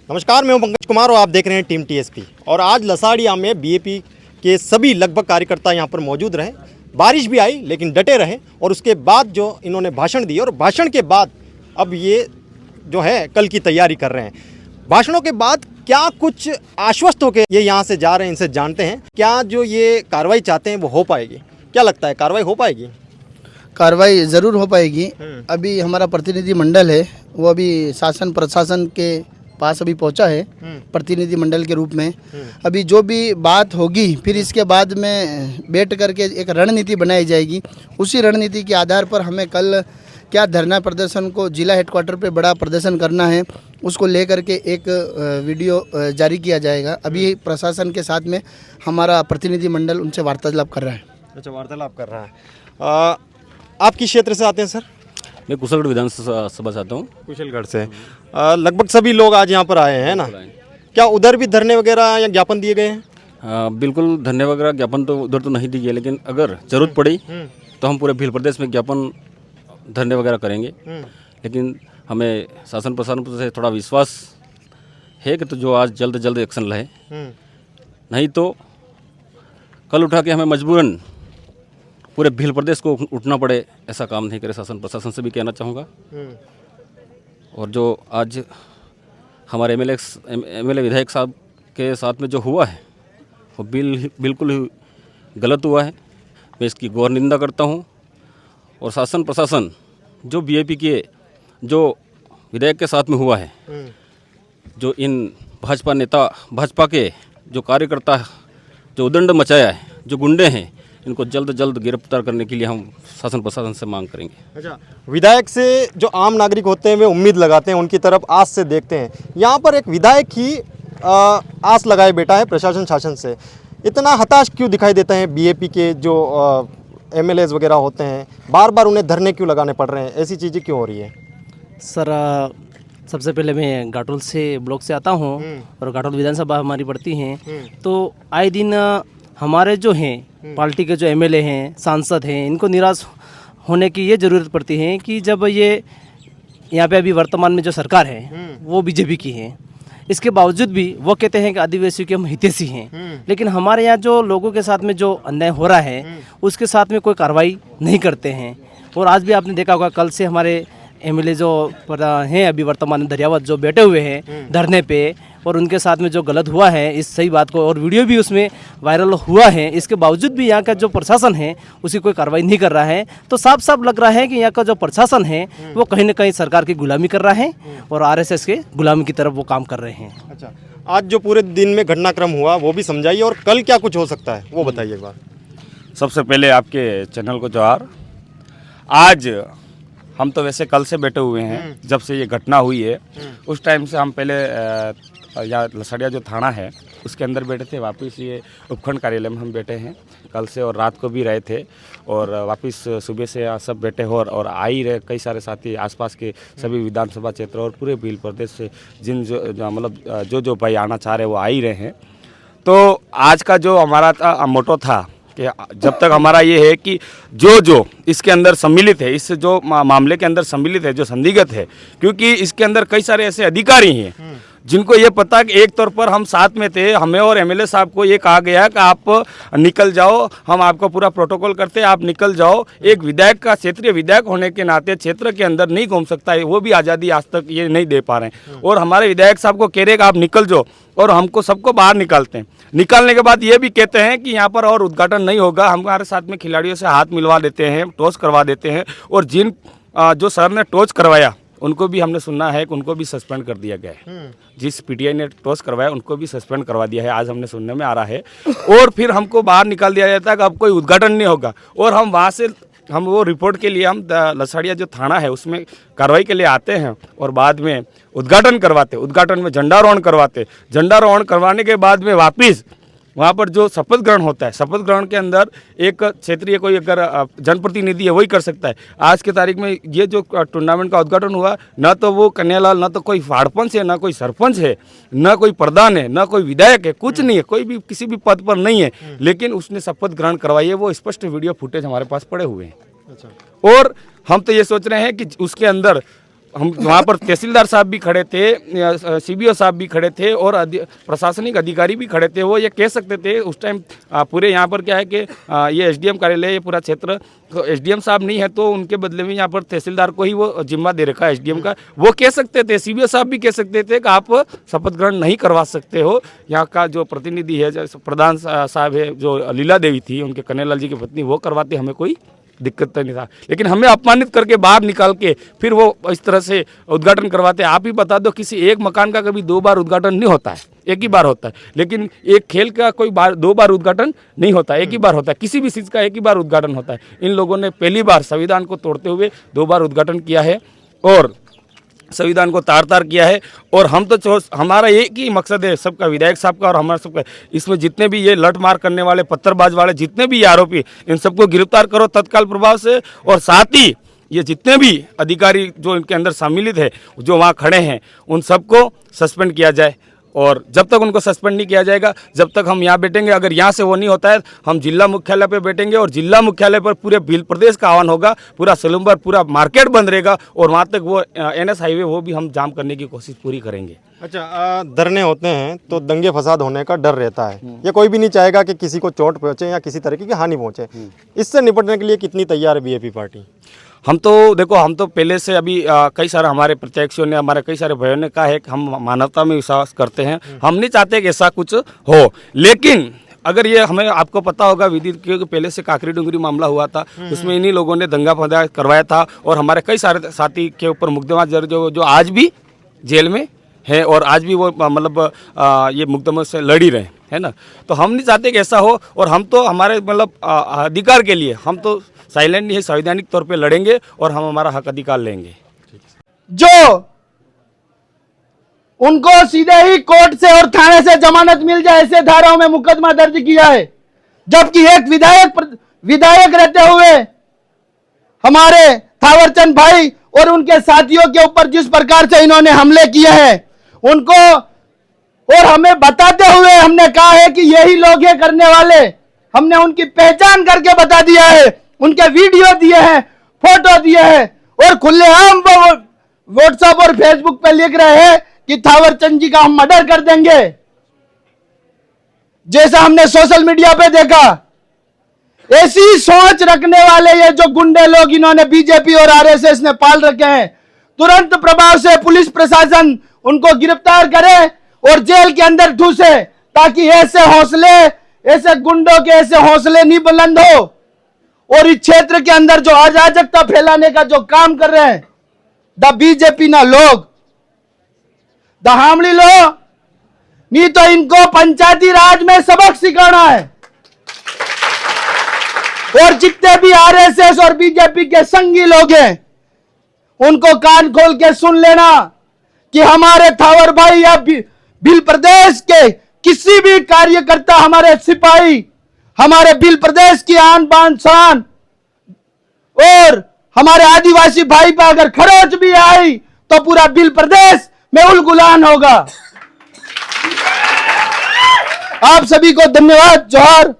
नमस्कार, मैं हूं पंकज कुमार और आप देख रहे हैं टीम टीएसपी। और आज लसाड़िया में बीएपी के सभी लगभग कार्यकर्ता यहां पर मौजूद रहे। बारिश भी आई लेकिन डटे रहे और उसके बाद जो इन्होंने भाषण दिए और भाषण के बाद अब ये जो है कल की तैयारी कर रहे हैं। भाषणों के बाद क्या कुछ आश्वस्त होकर ये यहाँ से जा रहे हैं, इनसे जानते हैं क्या जो ये कार्रवाई चाहते हैं वो हो पाएगी। क्या लगता है, कार्रवाई हो पाएगी? कार्रवाई ज़रूर हो पाएगी। अभी हमारा प्रतिनिधि मंडल है वो अभी शासन प्रशासन के पास अभी पहुंचा है प्रतिनिधि मंडल के रूप में। अभी जो भी बात होगी फिर इसके बाद में बैठ करके एक रणनीति बनाई जाएगी। उसी रणनीति के आधार पर हमें कल क्या धरना प्रदर्शन को जिला हेडक्वार्टर पे बड़ा प्रदर्शन करना है, उसको लेकर के एक वीडियो जारी किया जाएगा। अभी प्रशासन के साथ में हमारा प्रतिनिधि मंडल उनसे वार्तालाप कर रहा है। अच्छा, वार्तालाप कर रहा है। आप किस क्षेत्र से आते हैं सर? मैं कुशलगढ़ विधानसभा से आता हूँ। कुशलगढ़ से। लगभग सभी लोग आज यहाँ पर आए हैं ना? क्या उधर भी धरने वगैरह या ज्ञापन दिए गए हैं? बिल्कुल, धरने वगैरह ज्ञापन तो उधर तो नहीं दिए, लेकिन अगर जरूरत पड़ी तो हम पूरे भील प्रदेश में ज्ञापन धरने वगैरह करेंगे। लेकिन हमें शासन प्रशासन से थोड़ा विश्वास है कि तो जो आज जल्द जल्द एक्शन लहे, नहीं तो कल उठा के हमें मजबूरन पूरे भील प्रदेश को उठना पड़े, ऐसा काम नहीं करे। शासन प्रशासन से भी कहना चाहूँगा। और जो आज हमारे एमएलए विधायक साहब के साथ में जो हुआ है वो बिल्कुल ही गलत हुआ है। मैं इसकी घोर निंदा करता हूँ। और शासन प्रशासन जो बीएपी के जो विधायक के साथ में हुआ है, जो इन भाजपा नेता भाजपा के जो कार्यकर्ता जो उदंड मचाया है, जो गुंडे हैं, इनको जल्द जल्द गिरफ्तार करने के लिए हम शासन प्रशासन से मांग करेंगे। अच्छा, विधायक से जो आम नागरिक होते हैं वे उम्मीद लगाते हैं, उनकी तरफ आस से देखते हैं। यहाँ पर एक विधायक ही आस लगाए बैठा है प्रशासन शासन से। इतना हताश क्यों दिखाई देता है? बीएपी के जो एमएलएज वगैरह होते हैं, बार बार उन्हें धरने क्यों लगाने पड़ रहे हैं? ऐसी चीज़ें क्यों हो रही है? सर, सबसे पहले मैं घाटोल से ब्लॉक से आता हूँ और घाटोल विधानसभा हमारी पड़ती हैं। तो आए दिन हमारे जो हैं पार्टी के जो एमएलए हैं, सांसद हैं, इनको निराश होने की ये ज़रूरत पड़ती है कि जब ये यहाँ पे अभी वर्तमान में जो सरकार है वो बीजेपी की है, इसके बावजूद भी वो कहते हैं कि आदिवासियों के हम हितैषी हैं। लेकिन हमारे यहाँ जो लोगों के साथ में जो अन्याय हो रहा है उसके साथ में कोई कार्रवाई नहीं करते हैं। और आज भी आपने देखा होगा, कल से हमारे एमएलए जो हैं अभी वर्तमान में दरियावत जो बैठे हुए हैं धरने पे, और उनके साथ में जो गलत हुआ है इस सही बात को, और वीडियो भी उसमें वायरल हुआ है, इसके बावजूद भी यहाँ का जो प्रशासन है उसी कोई कार्रवाई नहीं कर रहा है। तो साफ साफ लग रहा है कि यहाँ का जो प्रशासन है वो कहीं ना कहीं सरकार की गुलामी कर रहा है और आरएसएस के गुलामी की तरफ वो काम कर रहे हैं। अच्छा, आज जो पूरे दिन में घटनाक्रम हुआ वो भी समझाइए और कल क्या कुछ हो सकता है वो बताइए एक बार। सबसे पहले आपके चैनल को जोहार। आज हम तो वैसे कल से बैठे हुए हैं, जब से ये घटना हुई है उस टाइम से हम पहले या लसाड़िया जो थाना है उसके अंदर बैठे थे। वापस ये उपखंड कार्यालय में हम बैठे हैं कल से, और रात को भी रहे थे, और वापस सुबह से सब बैठे हो और आ ही रहे कई सारे साथी आसपास के सभी विधानसभा क्षेत्र और पूरे भील प्रदेश से जिन जो मतलब जो भाई आना चाह रहे वो आ ही रहे हैं। तो आज का जो हमारा मोटो था कि जब तक हमारा ये है कि जो इसके अंदर सम्मिलित है, इस जो मामले के अंदर सम्मिलित है, जो संदिग्ध है, क्योंकि इसके अंदर कई सारे ऐसे अधिकारी हैं जिनको ये पता कि एक तौर पर हम साथ में थे, हमें और एमएलए साहब को ये कहा गया कि आप निकल जाओ, हम आपको पूरा प्रोटोकॉल करते हैं, आप निकल जाओ। एक विधायक का क्षेत्रीय विधायक होने के नाते क्षेत्र के अंदर नहीं घूम सकता है, वो भी आज़ादी आज तक ये नहीं दे पा रहे हैं। और हमारे विधायक साहब को कह रहे हैं कि आप निकल जाओ, और हमको सबको बाहर निकालते हैं। निकालने के बाद ये भी कहते हैं कि यहाँ पर और उद्घाटन नहीं होगा। हमारे साथ में खिलाड़ियों से हाथ मिलवा देते हैं, टॉस करवा देते हैं, और जिन जो सर ने टॉस करवाया उनको भी हमने सुना है कि उनको भी सस्पेंड कर दिया गया है। जिस पीटीआई ने टॉस करवाया उनको भी सस्पेंड करवा दिया है, आज हमने सुनने में आ रहा है। और फिर हमको बाहर निकाल दिया जाता है कि अब कोई उद्घाटन नहीं होगा। और हम वहाँ से हम वो रिपोर्ट के लिए हम लसाड़िया जो थाना है उसमें कार्रवाई के लिए आते हैं और बाद में उद्घाटन करवाते, उद्घाटन में झंडारोहण करवाते, झंडारोहण करवाने के बाद में वापस वहाँ पर जो शपथ ग्रहण होता है, शपथ ग्रहण के अंदर एक क्षेत्रीय कोई अगर जनप्रतिनिधि है वही कर सकता है। आज के तारीख में ये जो टूर्नामेंट का उद्घाटन हुआ, ना तो वो कन्यालाल, ना तो कोई फाड़पंच है, ना कोई सरपंच है, ना कोई प्रधान है, ना कोई विधायक है, कुछ नहीं है, कोई भी किसी भी पद पर नहीं है, लेकिन उसने शपथ ग्रहण करवाई है। वो स्पष्ट वीडियो फुटेज हमारे पास पड़े हुए हैं। और हम तो ये सोच रहे हैं कि उसके अंदर हम वहाँ पर तहसीलदार साहब भी खड़े थे, सीबीओ साहब भी खड़े थे और प्रशासनिक अधिकारी भी खड़े थे। वो ये कह सकते थे उस टाइम पूरे यहाँ पर क्या है कि ये एसडीएम कार्यालय, ये पूरा क्षेत्र, तो एसडीएम साहब नहीं है तो उनके बदले में यहाँ पर तहसीलदार को ही वो जिम्मा दे रखा है एसडीएम का। वो कह सकते थे, सीबीओ साहब भी कह सकते थे कि आप शपथ ग्रहण नहीं करवा सकते हो। यहाँ का जो प्रतिनिधि है, जो प्रधान साहब है, जो लीला देवी थी उनके कन्हैयालाल जी की पत्नी, वो करवाते, हमें कोई दिक्कत तो नहीं था। लेकिन हमें अपमानित करके बाहर निकाल के फिर वो इस तरह से उद्घाटन करवाते। आप ही बता दो, किसी एक मकान का कभी 2 बार उद्घाटन नहीं होता है, एक ही बार होता है। लेकिन एक खेल का कोई 2 बार उद्घाटन नहीं होता, एक ही बार होता है। किसी भी चीज़ का एक ही बार उद्घाटन होता है। इन लोगों ने पहली बार संविधान को तोड़ते हुए 2 बार उद्घाटन किया है और संविधान को तार तार किया है। और हम तो हमारा एक ही मकसद है, सबका, विधायक साहब का और हमारा सबका, इसमें जितने भी ये लठ मार करने वाले, पत्थरबाज वाले, जितने भी आरोपी, इन सबको गिरफ्तार करो तत्काल प्रभाव से। और साथ ही ये जितने भी अधिकारी जो इनके अंदर सम्मिलित है, जो वहाँ खड़े हैं, उन सबको सस्पेंड किया जाए। और जब तक उनको सस्पेंड नहीं किया जाएगा, जब तक हम यहाँ बैठेंगे। अगर यहाँ से वो नहीं होता है, हम जिला मुख्यालय पे बैठेंगे और जिला मुख्यालय पर पूरे भील प्रदेश का आह्वान होगा, पूरा सलूम्बर, पूरा मार्केट बंद रहेगा और वहाँ तक वो NS हाईवे वो भी हम जाम करने की कोशिश पूरी करेंगे। अच्छा, धरने होते हैं तो दंगे फसाद होने का डर रहता है। ये कोई भी नहीं चाहेगा कि किसी को चोट पहुंचे या किसी तरीके की हानि पहुंचे। इससे निपटने के लिए कितनी तैयार है बीजेपी पार्टी? हम तो देखो, हम तो पहले से अभी कई सारे हमारे प्रत्याशियों ने, हमारे कई सारे भाइयों ने कहा है कि हम मानवता में विश्वास करते हैं, हम नहीं चाहते कि ऐसा कुछ हो। लेकिन अगर ये हमें, आपको पता होगा विदित, क्योंकि पहले से काकरी डूंगरी मामला हुआ था, उसमें इन्हीं लोगों ने दंगा फसाद करवाया था और हमारे कई सारे साथी के ऊपर मुकदमा जो आज भी जेल में है और आज भी वो मतलब ये मुकदमे से लड़ ही रहे, है ना। तो हम नहीं चाहते कि ऐसा हो और हम तो हमारे मतलब अधिकार के लिए हम तो साइलेंट नहीं है, संवैधानिक तौर पे लड़ेंगे और हम हमारा हक अधिकार लेंगे। जो उनको सीधे ही कोर्ट से और थाने से जमानत मिल जाए, ऐसे धाराओं में मुकदमा दर्ज किया है। जबकि एक विधायक रहते हुए हमारे थावरचंद भाई और उनके साथियों के ऊपर जिस प्रकार से इन्होंने हमले किए हैं, उनको और हमें बताते हुए हमने कहा है कि यही लोग हैं करने वाले। हमने उनकी पहचान करके बता दिया है, उनके वीडियो दिए हैं, फोटो दिए हैं और खुलेआम वो व्हाट्सएप और फेसबुक पे लिख रहे हैं कि थावरचंद जी का हम मर्डर कर देंगे। जैसा हमने सोशल मीडिया पे देखा, ऐसी सोच रखने वाले ये जो गुंडे लोग इन्होंने बीजेपी और आरएसएस ने पाल रखे हैं, तुरंत प्रभाव से पुलिस प्रशासन उनको गिरफ्तार करे और जेल के अंदर ठूसे, ताकि ऐसे हौसले, ऐसे गुंडों के ऐसे हौसले नहीं बुलंद हो और इस क्षेत्र के अंदर जो अराजकता फैलाने का जो काम कर रहे हैं द बीजेपी ना लोग, द हामली लोग, नहीं तो इनको पंचायती राज में सबक सिखाना है। और जितने भी आरएसएस और बीजेपी के संगी लोग हैं, उनको कान खोल के सुन लेना कि हमारे थावर भाई या भील प्रदेश के किसी भी कार्यकर्ता, हमारे सिपाही, हमारे भील प्रदेश की आन बान शान और हमारे आदिवासी भाई पर अगर खरोच भी आई तो पूरा भील प्रदेश में उलगुलान होगा। आप सभी को धन्यवाद। जोहार।